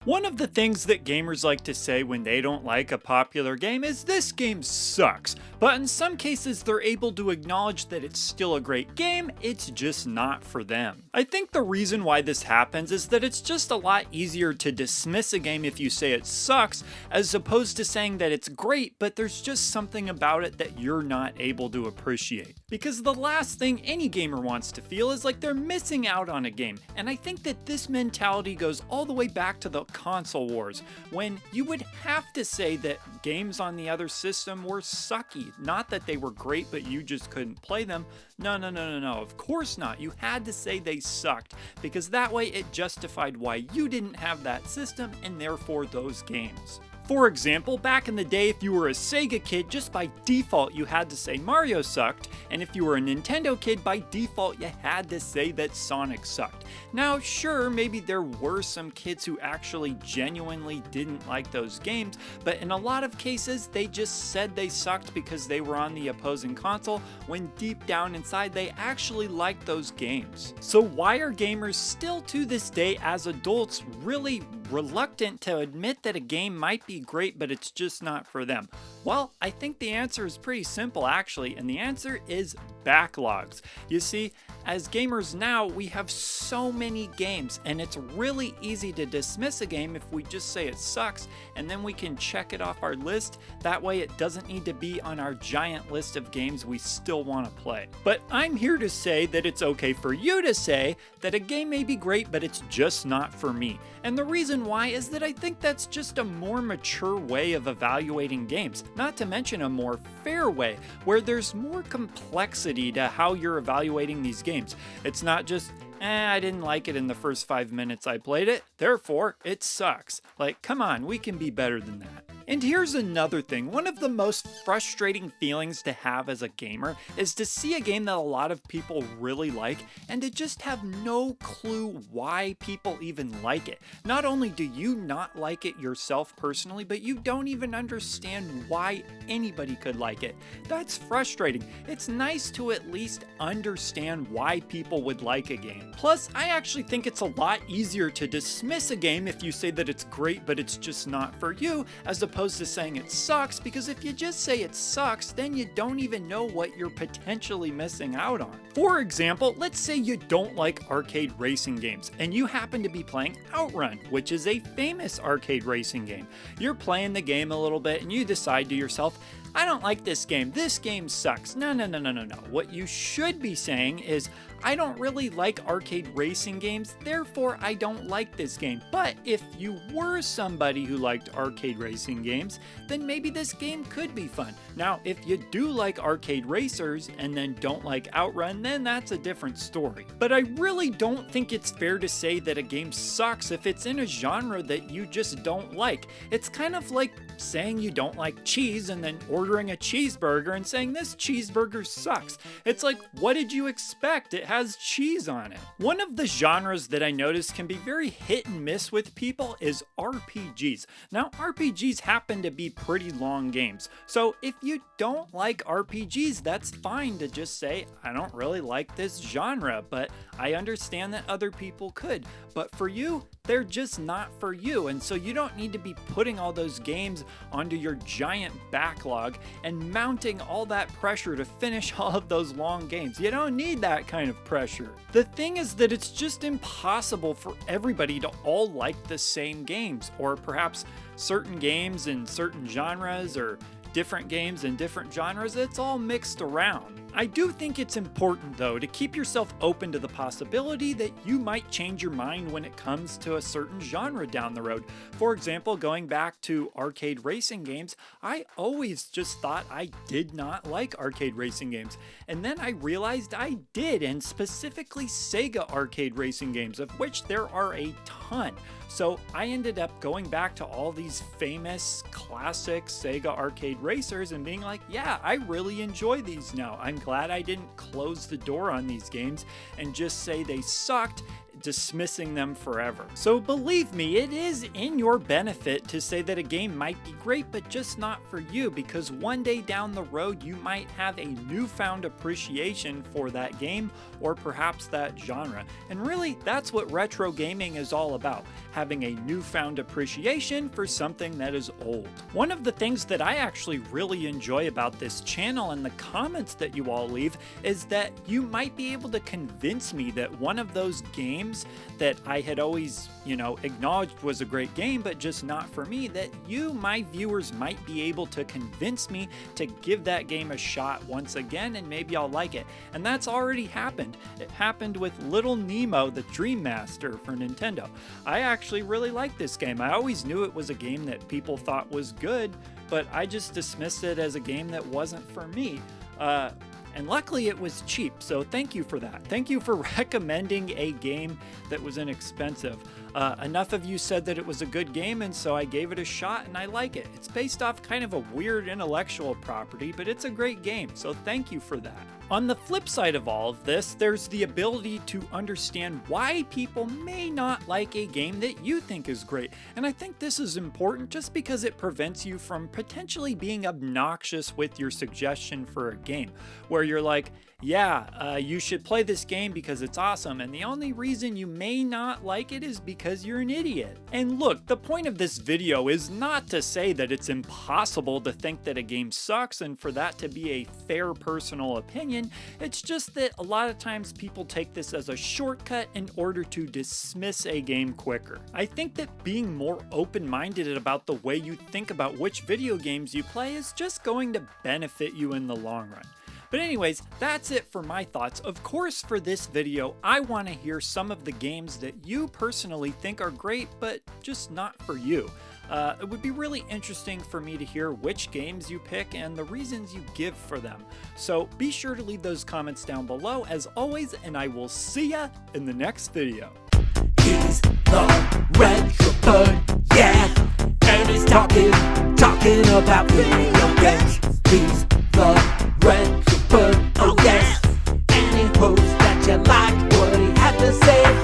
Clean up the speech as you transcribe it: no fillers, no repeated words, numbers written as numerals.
One of the things that gamers like to say when they don't like a popular game is this game sucks, but in some cases they're able to acknowledge that it's still a great game, it's just not for them. I think the reason why this happens is that it's just a lot easier to dismiss a game if you say it sucks, as opposed to saying that it's great, but there's just something about it that you're not able to appreciate. Because the last thing any gamer wants to feel is like they're missing out on a game, and I think that this mentality goes all the way back to the console wars, when you would have to say that games on the other system were sucky. Not that they were great, but you just couldn't play them. No, of course not. You had to say they sucked, because that way it justified why you didn't have that system and therefore those games. For example, back in the day, if you were a Sega kid, just by default you had to say Mario sucked, and if you were a Nintendo kid, by default you had to say that Sonic sucked. Now sure, maybe there were some kids who actually genuinely didn't like those games, but in a lot of cases they just said they sucked because they were on the opposing console, when deep down inside they actually liked those games. So why are gamers still to this day as adults really reluctant to admit that a game might be great, but it's just not for them? Well, I think the answer is pretty simple actually, and the answer is backlogs. You see, as gamers now, we have so many games, and it's really easy to dismiss a game if we just say it sucks, and then we can check it off our list. That way it doesn't need to be on our giant list of games we still want to play. But I'm here to say that it's okay for you to say that a game may be great, but it's just not for me. And the reason why is that I think that's just a more mature way of evaluating games, not to mention a more fair way, where there's more complexity to how you're evaluating these games. It's not just, I didn't like it in the first 5 minutes I played it, therefore it sucks. Like, come on, we can be better than that. And here's another thing, one of the most frustrating feelings to have as a gamer is to see a game that a lot of people really like and to just have no clue why people even like it. Not only do you not like it yourself personally, but you don't even understand why anybody could like it. That's frustrating. It's nice to at least understand why people would like a game. Plus, I actually think it's a lot easier to dismiss a game if you say that it's great but it's just not for you, as opposed to saying it sucks, because if you just say it sucks, then you don't even know what you're potentially missing out on. For example, let's say you don't like arcade racing games, and you happen to be playing Outrun, which is a famous arcade racing game. You're playing the game a little bit and you decide to yourself, I don't like this game sucks. No. What you should be saying is, I don't really like arcade racing games, therefore I don't like this game. But if you were somebody who liked arcade racing games, then maybe this game could be fun. Now, if you do like arcade racers and then don't like Outrun, then that's a different story. But I really don't think it's fair to say that a game sucks if it's in a genre that you just don't like. It's kind of like saying you don't like cheese and then ordering a cheeseburger and saying this cheeseburger sucks. It's like, what did you expect? It has cheese on it. One of the genres that I notice can be very hit and miss with people is RPGs. Now, RPGs happen to be pretty long games, so if you don't like RPGs, that's fine to just say, I don't really like this genre, but I understand that other people could. But for you, they're just not for you, and so you don't need to be putting all those games onto your giant backlog and mounting all that pressure to finish all of those long games. You don't need that kind of pressure. The thing is that it's just impossible for everybody to all like the same games, or perhaps certain games in certain genres, or different games in different genres. It's all mixed around. I do think it's important though to keep yourself open to the possibility that you might change your mind when it comes to a certain genre down the road. For example, going back to arcade racing games, I always just thought I did not like arcade racing games, and then I realized I did, and specifically Sega arcade racing games, of which there are a ton. So I ended up going back to all these famous classic Sega arcade racers and being like, yeah, I really enjoy these now. I'm glad I didn't close the door on these games and just say they sucked. dismissing them forever. So believe me, it is in your benefit to say that a game might be great, but just not for you, because one day down the road you might have a newfound appreciation for that game or perhaps that genre. And really, that's what retro gaming is all about, having a newfound appreciation for something that is old. One of the things that I actually really enjoy about this channel and the comments that you all leave is that you might be able to convince me that one of those games that I had always, acknowledged was a great game, but just not for me, that you, my viewers, might be able to convince me to give that game a shot once again, and maybe I'll like it. And that's already happened. It happened with Little Nemo, the Dream Master for Nintendo. I actually really liked this game. I always knew it was a game that people thought was good, but I just dismissed it as a game that wasn't for me. And luckily it was cheap, so thank you for that. Thank you for recommending a game that was inexpensive. Enough of you said that it was a good game, and so I gave it a shot, and I like it. It's based off kind of a weird intellectual property, but it's a great game, so thank you for that. On the flip side of all of this, there's the ability to understand why people may not like a game that you think is great. And I think this is important just because it prevents you from potentially being obnoxious with your suggestion for a game, where you're like, yeah, you should play this game because it's awesome, and the only reason you may not like it is because you're an idiot. And look, the point of this video is not to say that it's impossible to think that a game sucks and for that to be a fair personal opinion. It's just that a lot of times people take this as a shortcut in order to dismiss a game quicker. I think that being more open-minded about the way you think about which video games you play is just going to benefit you in the long run. But anyways, that's it for my thoughts. Of course, for this video, I want to hear some of the games that you personally think are great, but just not for you. It would be really interesting for me to hear which games you pick and the reasons you give for them. So be sure to leave those comments down below as always, and I will see ya in the next video. He's the retro bird, yeah, and he's talking about video games. He's